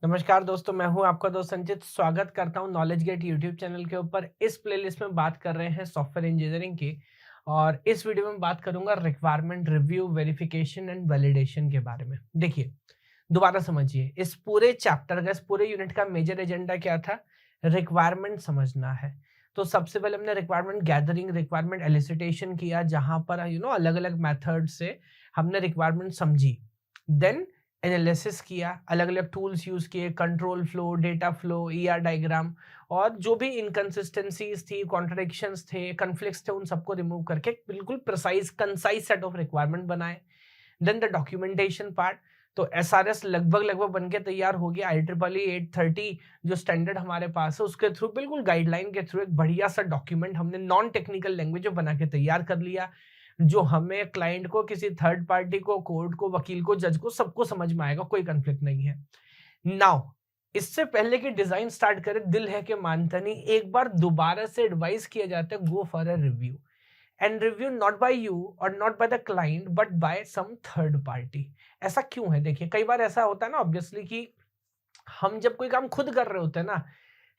नमस्कार दोस्तों, मैं हूं आपका दोस्त संचित। स्वागत करता हूं नॉलेज गेट यूट्यूब चैनल के ऊपर। इस प्लेलिस्ट में बात कर रहे हैं सॉफ्टवेयर इंजीनियरिंग की और इस वीडियो में बात करूंगा requirement review, verification and validation के बारे में। देखिए, दोबारा समझिए, इस पूरे चैप्टर का, इस पूरे यूनिट का मेजर एजेंडा क्या था? रिक्वायरमेंट समझना है। तो सबसे पहले हमने रिक्वायरमेंट गैदरिंग, रिक्वायरमेंट एलिसिटेशन किया, जहां पर अलग अलग मेथड से हमने रिक्वायरमेंट समझी। देन एनालिसिस किया, अलग अलग टूल्स यूज किए, control flow, data flow, ER diagram, और जो भी इनकंसिस्टेंसीज थी, कॉन्ट्रडिक्शंस थे, कन्फ्लिक्ट्स थे, उन सबको रिमूव करके बिल्कुल precise concise set of requirement बनाए। Then the documentation part. तो एसआरएस लगभग लगभग बन के तैयार हो गया। IEEE 830 जो स्टैंडर्ड हमारे पास है, उसके थ्रू, बिल्कुल गाइडलाइन के थ्रू, एक बढ़िया सा डॉक्यूमेंट हमने नॉन टेक्निकल लैंग्वेज में बना के तैयार कर लिया, जो हमें, क्लाइंट को, किसी थर्ड पार्टी को, कोर्ट को, वकील को, जज को, सबको समझ में आएगा, कोई कंफ्लिक्ट नहीं है। नाउ, इससे पहले कि डिजाइन स्टार्ट करे, दिल है कि मानता नहीं, एक बार दोबारा से एडवाइस किया जाता है, go for a review. And review not by you और not by the client but by some third party. ऐसा क्यों है? देखिए, कई बार ऐसा होता है ना, ऑब्वियसली, कि हम जब कोई काम खुद कर रहे होते हैं ना,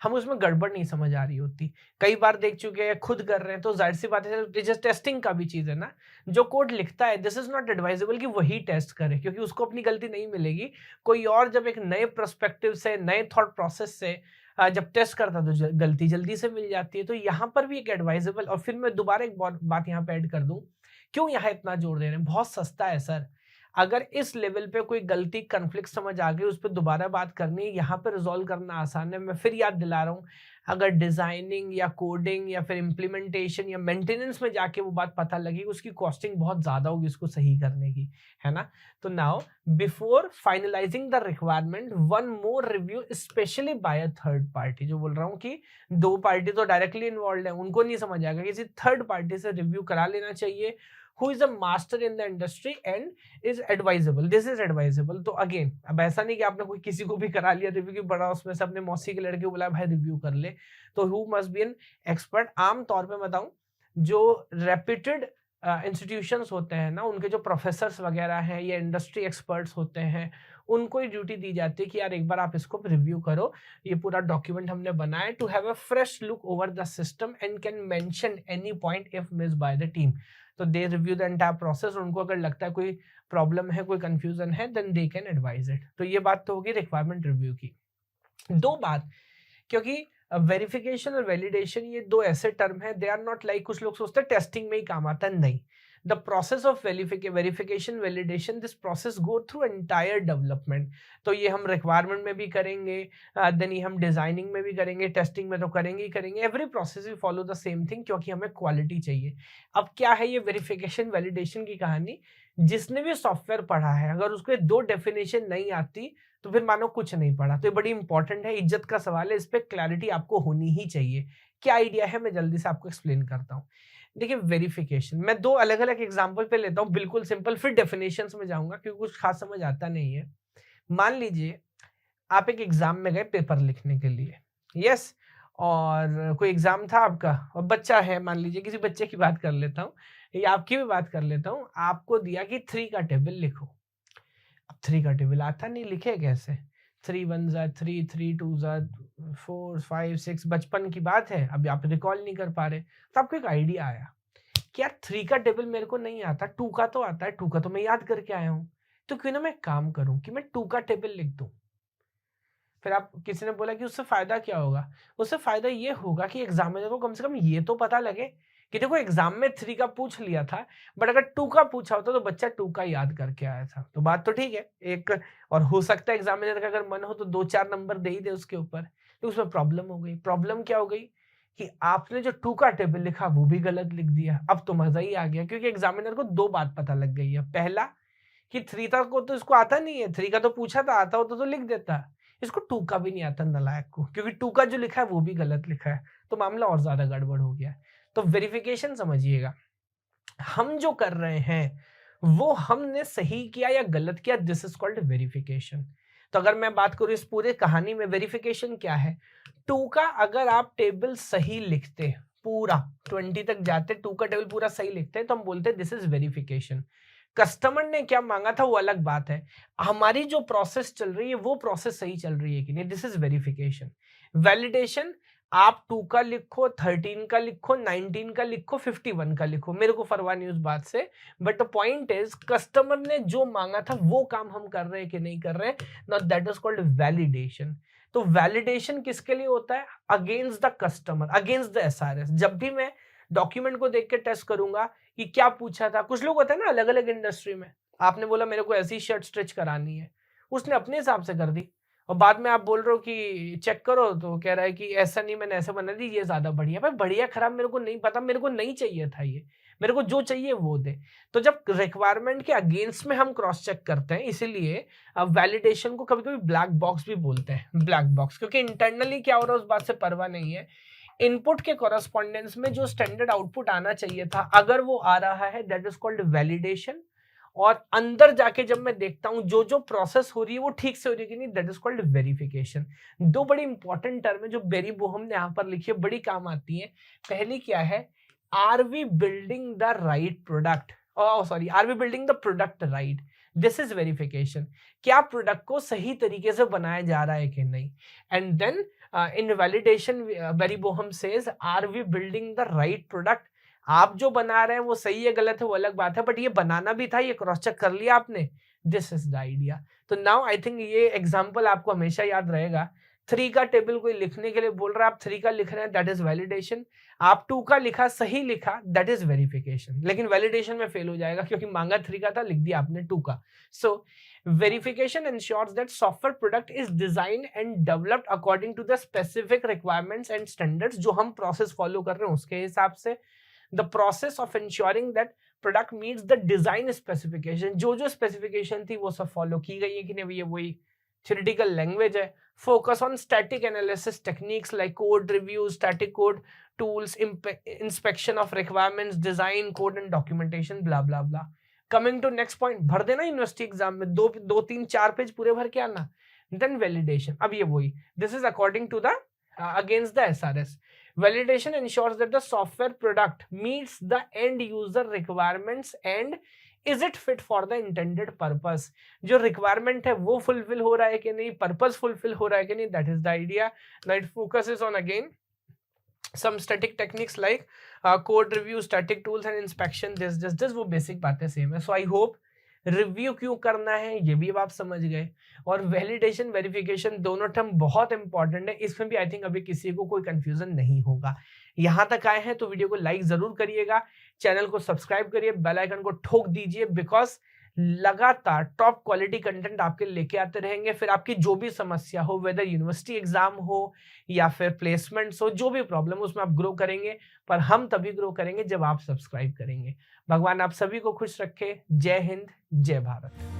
हम उसमें गड़बड़ नहीं समझ आ रही होती। कई बार देख चुके हैं, खुद कर रहे हैं, तो जाहिर सी बात है, जैसे टेस्टिंग का भी चीज है ना, जो कोड लिखता है, दिस इज नॉट एडवाइजेबल कि वही टेस्ट करे, क्योंकि उसको अपनी गलती नहीं मिलेगी। कोई और जब एक नए पर्सपेक्टिव से, नए थॉट प्रोसेस से जब टेस्ट करता है, तो गलती जल्दी से मिल जाती है। तो यहाँ पर भी एक एडवाइजेबल, और फिर मैं दोबारा एक बात यहाँ पे ऐड कर दूं, क्यों यहाँ इतना जोर दे रहे हैं? बहुत सस्ता है सर। अगर इस लेवल पे कोई गलती, कन्फ्लिक्ट समझ आ गई, उस पर दोबारा बात करनी है, यहाँ पे रिजॉल्व करना आसान है। मैं फिर याद दिला रहा हूँ, अगर डिजाइनिंग या कोडिंग या फिर इम्प्लीमेंटेशन या मेंटेनेंस में जाके वो बात पता लगी, उसकी कॉस्टिंग बहुत ज्यादा होगी उसको सही करने की, है ना? तो now, before finalising the requirement, one more review, specially by a third party. जो बोल रहा हूँ कि दो पार्टी तो डायरेक्टली इन्वॉल्व है, उनको नहीं समझ आएगा, किसी थर्ड पार्टी से रिव्यू करा लेना चाहिए, who is a master in the industry and is advisable. This is advisable. तो अगेन, अब ऐसा नहीं कि आपने कोई किसी को भी करा लिया रिव्यू, की बड़ा उसमें से अपने मौसी के लड़के को बोला भाई रिव्यू कर ले, तो who must be an expert. आम तौर पे बताऊं, जो रेप्यूटेड इंस्टीट्यूशंस होते हैं ना, उनके जो प्रोफेसर्स वगैरह हैं या इंडस्ट्री एक्सपर्ट्स होते हैं, उनको ही ड्यूटी दी जाती है कि यार एक बार आप इसको रिव्यू करो, ये पूरा डॉक्यूमेंट हमने बनाया, to have a fresh look over the system and can mention any point if miss by the team. तो they review the entire process. उनको अगर लगता है कोई प्रॉब्लम है, कोई कंफ्यूजन है, then they can advise it. तो ये बात तो होगी रिक्वायरमेंट रिव्यू की। दो बात, क्योंकि वेरिफिकेशन और वैलिडेशन, ये दो ऐसे टर्म है, दे आर नॉट लाइक, कुछ लोग सोचते हैं टेस्टिंग में ही काम आता है, नहीं। The process of verification, validation, this process go through entire development. तो ये हम रिक्वायरमेंट में भी करेंगे, देन ये हम डिजाइनिंग में भी करेंगे, टेस्टिंग में तो करेंगे ही करेंगे। Every process we follow the same thing, क्योंकि हमें क्वालिटी चाहिए। अब क्या है ये वेरिफिकेशन वैलिडेशन की कहानी? जिसने भी सॉफ्टवेयर पढ़ा है, अगर उसको ये दो डेफिनेशन नहीं आती, तो फिर मानो कुछ नहीं पढ़ा। तो ये बड़ी इंपॉर्टेंट है, इज्जत का सवाल है, इस पे क्लैरिटी आपको होनी ही चाहिए। क्या आइडिया है, मैं जल्दी से आपको एक्सप्लेन करता हूँ। देखिए, वेरिफिकेशन, मैं दो अलग अलग एग्जांपल पे लेता हूँ, बिल्कुल सिंपल, फिर डेफिनेशंस में जाऊंगा, क्योंकि कुछ खास समझ आता नहीं है। मान लीजिए, आप एक एग्जाम में गए पेपर लिखने के लिए, यस, और कोई एग्जाम था आपका, और बच्चा है, मान लीजिए किसी बच्चे की बात कर लेता हूँ, या आपकी भी बात कर लेता हूँ, आपको दिया कि 3 का टेबल लिखो। अब 3 का टेबल आता नहीं, लिखे कैसे? 3 1 जा 3, 3 2 जा 4, 5 6, बचपन की बात है, अभी आप रिकॉल नहीं कर पा रहे। तो आपको एक आइडिया आया कि यार 3 का टेबल मेरे को नहीं आता, 2 का तो आता है, 2 का तो मैं याद करके आया हूँ। तो क्यों ना मैं एक काम करूँ कि मैं 2 का टेबल लिख दूँ। फिर आप, किसी ने बोला कि उससे फायदा क्या होगा? उससे फायदा ये होगा कि एग्जामिनर को कम से कम ये तो पता लगे कि देखो, एग्जाम में 3 का पूछ लिया था, बट अगर 2 का पूछा होता तो बच्चा 2 का याद करके आया था। तो बात तो ठीक है एक, और हो सकता है एग्जामिनर का अगर मन हो तो 2-4 नंबर दे ही दे उसके ऊपर। तो उसमें प्रॉब्लम हो गई। प्रॉब्लम क्या हो गई कि आपने जो 2 का टेबल लिखा वो भी गलत लिख दिया। अब तो मजा ही आ गया, क्योंकि एग्जामिनर को 2 बात पता लग गई है। पहला, कि 3 तक को तो इसको आता नहीं है, 3 का तो पूछा था, आता होता तो लिख देता। इसको 2 का भी नहीं आता नालायक को, क्योंकि 2 का जो लिखा है वो भी गलत लिखा है। तो मामला और ज्यादा गड़बड़ हो गया है। तो वेरिफिकेशन समझिएगा, हम जो कर रहे हैं वो हमने सही किया या गलत किया, दिस इज कॉल्ड वेरिफिकेशन। तो अगर मैं बात करूं इस पूरे कहानी में, वेरिफिकेशन क्या है? 2 का अगर आप टेबल सही लिखते, पूरा 20 तक जाते, 2 का टेबल पूरा सही लिखते हैं, तो हम बोलते हैं दिस इज वेरिफिकेशन। कस्टमर ने क्या मांगा था वो अलग बात है, हमारी जो प्रोसेस चल रही है वो प्रोसेस सही चल रही है कि नहीं, दिस इज वेरिफिकेशन। वैलिडेशन, आप 2 का लिखो, 13 का लिखो, 19 का लिखो, 51 का लिखो, मेरे को परवाह नहीं उस बात से, but the point is customer ने जो मांगा था वो काम हम कर रहे हैं कि नहीं कर रहे हैं, now that is called validation. तो वैलिडेशन किसके लिए होता है? Against the customer, against the SRS. जब भी मैं डॉक्यूमेंट को देख के टेस्ट करूंगा कि क्या पूछा था, कुछ लोग होते हैं ना अलग अलग इंडस्ट्री में, आपने बोला मेरे को ऐसी शर्ट स्टिच करानी है, उसने अपने हिसाब से कर दी, और बाद में आप बोल रहे हो कि चेक करो तो कह रहा है कि ऐसा नहीं, मैंने ऐसे बना दी, ये ज्यादा बढ़िया। भाई बढ़िया खराब मेरे को नहीं पता, मेरे को नहीं चाहिए था ये, मेरे को जो चाहिए वो दे। तो जब रिक्वायरमेंट के अगेंस्ट में हम क्रॉस चेक करते हैं, इसीलिए वैलिडेशन को कभी कभी ब्लैक बॉक्स भी बोलते हैं, ब्लैक बॉक्स, क्योंकि इंटरनली क्या हो रहा है उस बात से परवाह नहीं है। इनपुट के कॉरेस्पॉन्डेंस में जो स्टैंडर्ड आउटपुट आना चाहिए था, अगर वो आ रहा है, दैट इज कॉल्ड वैलिडेशन। और अंदर जाके जब मैं देखता हूं जो जो प्रोसेस हो रही है वो ठीक से हो रही है कि नहीं, दैट इज कॉल्ड वेरिफिकेशन। दो बड़ी इंपॉर्टेंट टर्म है जो बेरी बोहम ने यहां पर लिखी है, बड़ी काम आती है। पहली क्या है? Are we building the right product, sorry, are we building the product right, this is verification. क्या प्रोडक्ट को सही तरीके से बनाया जा रहा है कि नहीं। And then in validation Barry Boehm says, are we building the right product. आप जो बना रहे हैं वो सही है गलत है वो अलग बात है, बट ये बनाना भी था, ये क्रॉस चेक कर लिया आपने, दिस इज द आइडिया। तो नाउ आई थिंक ये एग्जांपल आपको हमेशा याद रहेगा। 3 का टेबल कोई लिखने के लिए बोल रहा है, आप 3 का लिख रहे हैं, दैट इज वैलिडेशन। आप 2 का लिखा, सही लिखा, दैट इज वेरिफिकेशन। लेकिन वैलिडेशन में फेल हो जाएगा क्योंकि मांगा 3 का था, लिख दिया आपने 2 का। सो verification ensures that software product is designed and developed according to the specific requirements and standards, जो हम प्रोसेस फॉलो कर रहे हैं उसके हिसाब से। the process of ensuring that product meets the design specification, जो जो specification थी वो सब follow की गई है कि नहीं, ये वही theoretical language है। focus on static analysis techniques like code review, static code tools, inspection of requirements, design code and documentation, blah blah blah। coming to next point, भर देना यूनिवर्सिटी एग्जाम में, दो तीन चार पेज पूरे भर के आना। then validation, अब ये वही, this is according to the against the SRS। Validation ensures that the software product meets the end user requirements and is it fit for the intended purpose। जो requirement है वो fulfill हो रहा है कि नहीं, purpose fulfill हो रहा है कि नहीं, that is the idea। Now it focuses on again some static techniques like code review, static tools and inspection, this वो basic बातें same है। So I hope रिव्यू क्यों करना है ये भी अब आप समझ गए, और वैलिडेशन वेरिफिकेशन दोनों टर्म बहुत इंपॉर्टेंट है, इसमें भी आई थिंक अभी किसी को कोई कंफ्यूजन नहीं होगा। यहां तक आए हैं तो वीडियो को लाइक जरूर करिएगा, चैनल को सब्सक्राइब करिए, बेल आइकन को ठोक दीजिए, बिकॉज लगातार टॉप क्वालिटी कंटेंट आपके लेके आते रहेंगे। फिर आपकी जो भी समस्या हो, वेदर यूनिवर्सिटी एग्जाम हो या फिर प्लेसमेंट्स हो, जो भी प्रॉब्लम हो उसमें आप ग्रो करेंगे, पर हम तभी ग्रो करेंगे जब आप सब्सक्राइब करेंगे। भगवान आप सभी को खुश रखे। जय हिंद, जय भारत।